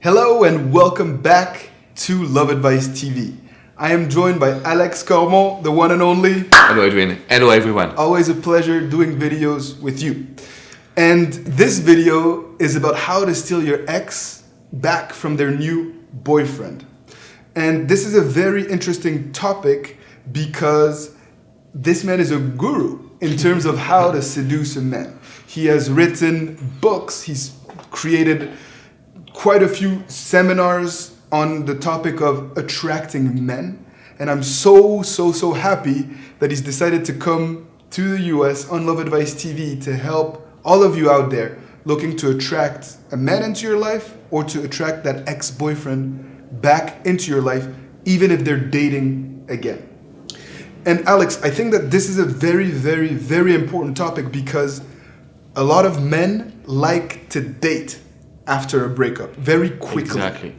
Hello and welcome back to Love Advice TV. I am joined by Alex Cormon, the one and only. Hello Edwin. Hello everyone. Always a pleasure doing videos with you. And this video is about how to steal your ex back from their new boyfriend. And this is a very interesting topic because this man is a guru in terms of how to seduce a man. He has written books, he's created quite a few seminars on the topic of attracting men. And I'm so happy that he's decided to come to the US on Love Advice TV to help all of you out there looking to attract a man into your life or to attract that ex-boyfriend back into your life, even if they're dating again. And Alex, I think that this is a very important topic because a lot of men like to date after a breakup very quickly. Exactly.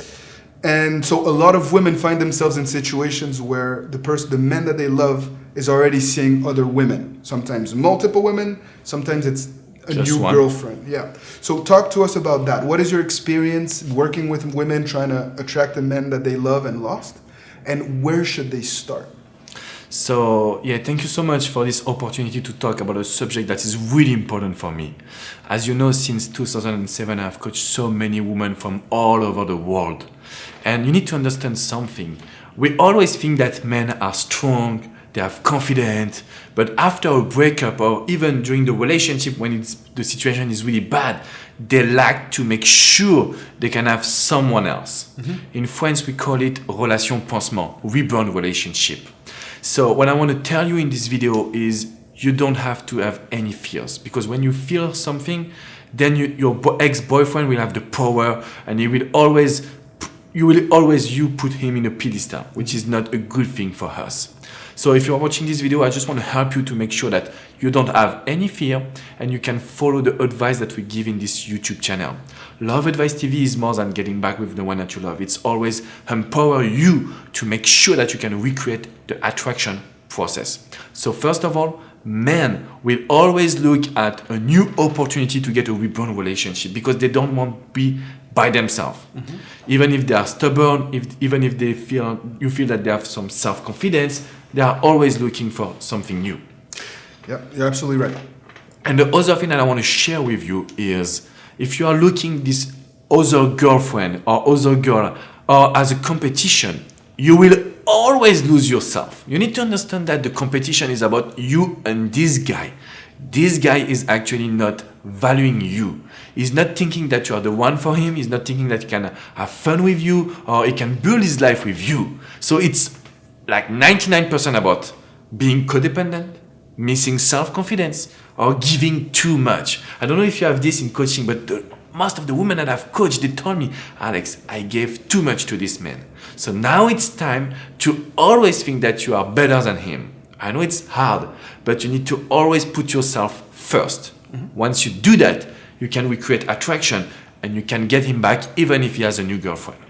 And so a lot of women find themselves in situations where the man that they love is already seeing other women. Sometimes multiple women, sometimes it's a Just new one. girlfriend. Yeah. So talk to us about that. What is your experience working with women trying to attract the men that they love and lost? And where should they start? So thank you so much for this opportunity to talk about a subject that is really important for me. As you know, since 2007, I've coached so many women from all over the world. And you need to understand something. We always think that men are strong, they have confidence, but after a breakup or even during the relationship when the situation is really bad, they like to make sure they can have someone else. In France, we call it relation pansement, rebound relationship. So what I want to tell you in this video is you don't have to have any fears, because when you feel something, then your ex-boyfriend will have the power and you will always put him in a pedestal, which is not a good thing for us. So if you're watching this video, I just want to help you to make sure that you don't have any fear and you can follow the advice that we give in this YouTube channel. Love Advice TV is more than getting back with the one that you love. It's always empower you to make sure that you can recreate the attraction process. So first of all, men will always look at a new opportunity to get a rebound relationship because they don't want to be by themselves. Even if they are stubborn, even if you feel that they have some self-confidence, they are always looking for something new. Yeah, you're absolutely right. And the other thing that I want to share with you is if you are looking this other girlfriend or other girl or as a competition, you will always lose yourself. You need to understand that the competition is about you and this guy. This guy is actually not valuing you. He's not thinking that you are the one for him. He's not thinking that he can have fun with you or he can build his life with you. So it's like 99% about being codependent, missing self-confidence, or giving too much. I don't know if you have this in coaching, but most of the women that I've coached, they told me, Alex, I gave too much to this man. So now it's time to always think that you are better than him. I know it's hard, but you need to always put yourself first. Once you do that, you can recreate attraction and you can get him back even if he has a new girlfriend.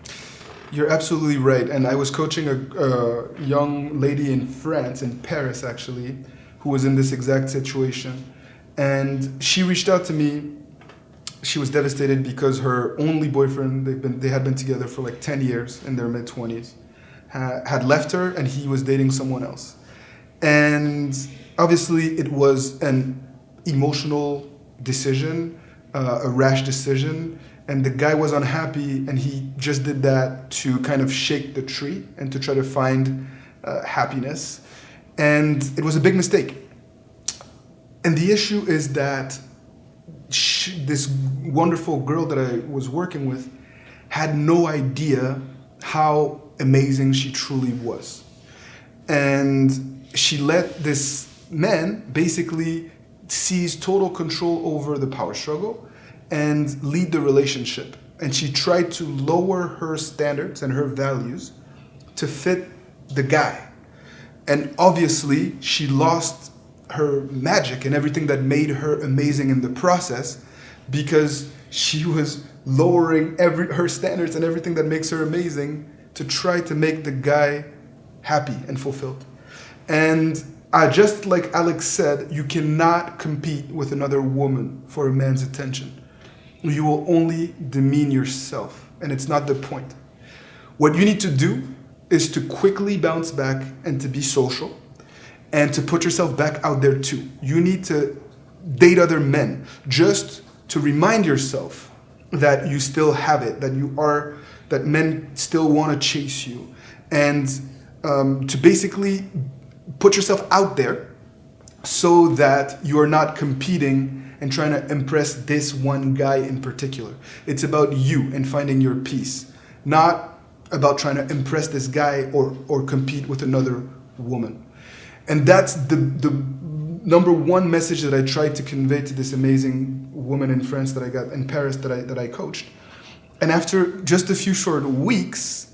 You're absolutely right. And I was coaching a young lady in France, in Paris actually, who was in this exact situation. And she reached out to me. She was devastated because her only boyfriend, they had been together for like 10 years in their mid-20s, had left her and he was dating someone else. And obviously it was an emotional decision, a rash decision, and the guy was unhappy and he just did that to kind of shake the tree and to try to find happiness. And it was a big mistake. And the issue is that this wonderful girl that I was working with had no idea how amazing she truly was. And she let this man basically seize total control over the power struggle and lead the relationship. And she tried to lower her standards and her values to fit the guy. And obviously, she lost her magic and everything that made her amazing in the process because she was lowering her standards and everything that makes her amazing to try to make the guy happy and fulfilled. And just like Alex said, you cannot compete with another woman for a man's attention. You will only demean yourself. and it's not the point. What you need to do is to quickly bounce back and to be social and to put yourself back out there too. You need to date other men just to remind yourself that you still have it, that men still want to chase you, and to basically put yourself out there so that you are not competing and trying to impress this one guy in particular. It's about you and finding your peace, not about trying to impress this guy or compete with another woman. And that's the number one message that I tried to convey to this amazing woman in France that I got in Paris that I coached. And after just a few short weeks,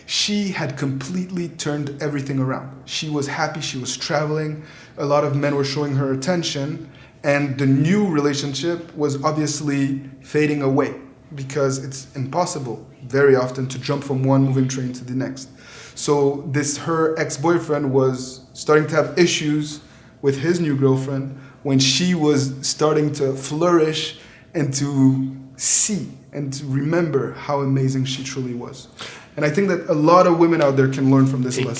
she had completely turned everything around. She was happy, she was traveling, a lot of men were showing her attention, and the new relationship was obviously fading away because it's impossible very often to jump from one moving train to the next. So her ex-boyfriend was starting to have issues with his new girlfriend when she was starting to flourish and to see and to remember how amazing she truly was. And I think that a lot of women out there can learn from this lesson.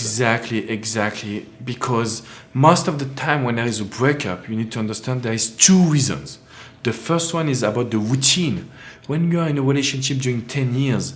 Exactly. Because most of the time when there is a breakup, you need to understand there is two reasons. The first one is about the routine. When you are in a relationship during 10 years,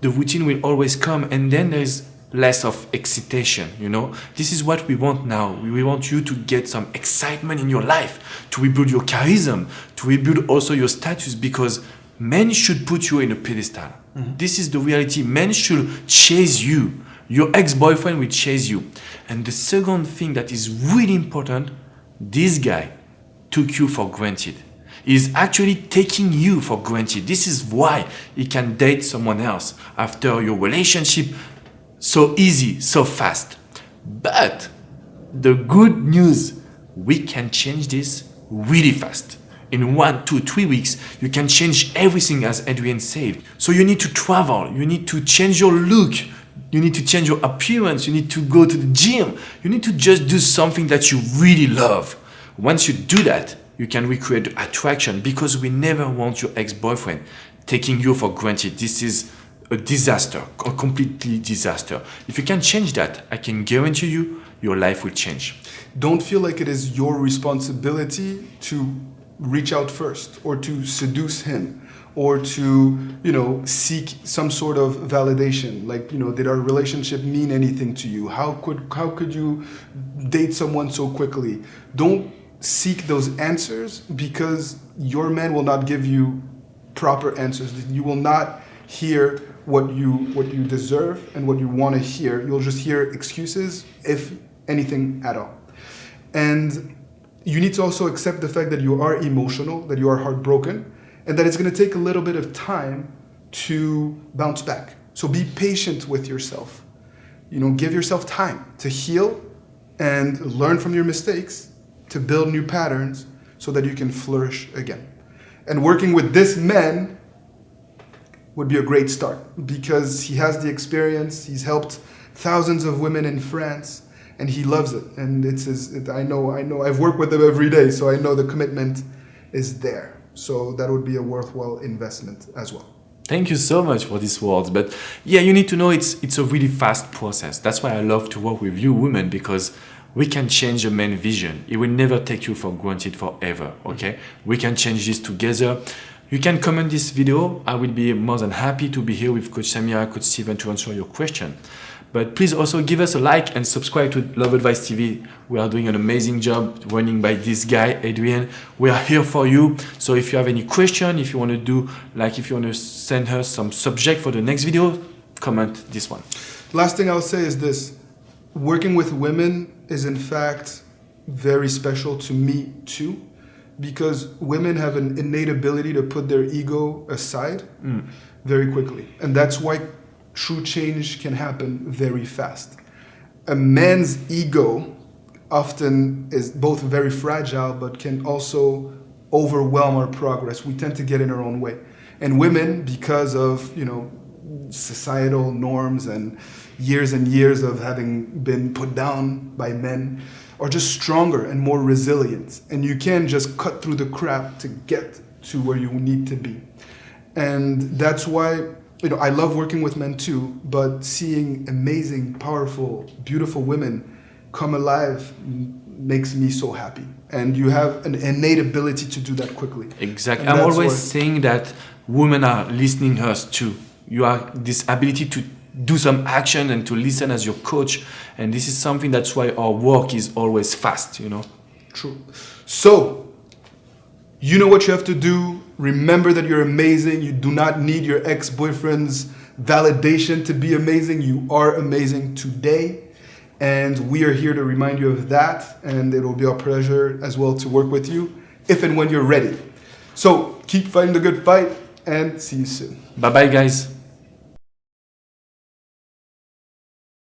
the routine will always come, and then there is less of excitation, you know. This is what we want now. We want you to get some excitement in your life, to rebuild your charisma, to rebuild also your status, because men should put you in a pedestal. Mm-hmm. This is the reality. Men should chase you. Your ex-boyfriend will chase you. And the second thing that is really important, this guy took you for granted. He's actually taking you for granted. This is why he can date someone else after your relationship so easy, so fast. But the good news, we can change this really fast. In 1, 2, 3 weeks, you can change everything, as Adrian said. So you need to travel, you need to change your look, you need to change your appearance, you need to go to the gym, you need to just do something that you really love. Once you do that, you can recreate the attraction, because we never want your ex-boyfriend taking you for granted. This is a disaster, a completely disaster. If you can change that, I can guarantee you, your life will change. Don't feel like it is your responsibility to reach out first or to seduce him or to, seek some sort of validation. Like, did our relationship mean anything to you? How could you date someone so quickly? Don't seek those answers, because your man will not give you proper answers. You will not hear what you deserve and what you want to hear. You'll just hear excuses, if anything at all. And you need to also accept the fact that you are emotional, that you are heartbroken, and that it's going to take a little bit of time to bounce back. So be patient with yourself. Give yourself time to heal and learn from your mistakes, to build new patterns so that you can flourish again. And working with this man would be a great start, because he has the experience, he's helped thousands of women in France, and he loves it. And I know, I've worked with him every day, so I know the commitment is there. So that would be a worthwhile investment as well. Thank you so much for these words. But yeah, you need to know it's a really fast process. That's why I love to work with you women, because we can change a man's vision. He will never take you for granted forever, okay? We can change this together. You can comment this video. I will be more than happy to be here with Coach Samira, Coach Steven to answer your question. But please also give us a like and subscribe to Love Advice TV. We are doing an amazing job running by this guy, Adrian. We are here for you. So if you have any question, if you want to send her some subject for the next video, comment this one. Last thing I'll say is this. Working with women is in fact very special to me too, because women have an innate ability to put their ego aside very quickly. And that's why true change can happen very fast. A man's ego often is both very fragile, but can also overwhelm our progress. We tend to get in our own way. And women, because of, societal norms and years of having been put down by men, are just stronger and more resilient. And you can just cut through the crap to get to where you need to be. And that's why I love working with men too, but seeing amazing, powerful, beautiful women come alive makes me so happy. And you have an innate ability to do that quickly. Exactly. And I'm that's always why- saying that women are listening us too. You have this ability to do some action and to listen as your coach. And this is something that's why our work is always fast, True. So, you know what you have to do. Remember that you're amazing. You do not need your ex-boyfriend's validation to be amazing. You are amazing today. And we are here to remind you of that. And it will be our pleasure as well to work with you if and when you're ready. So keep fighting the good fight and see you soon. Bye bye, guys.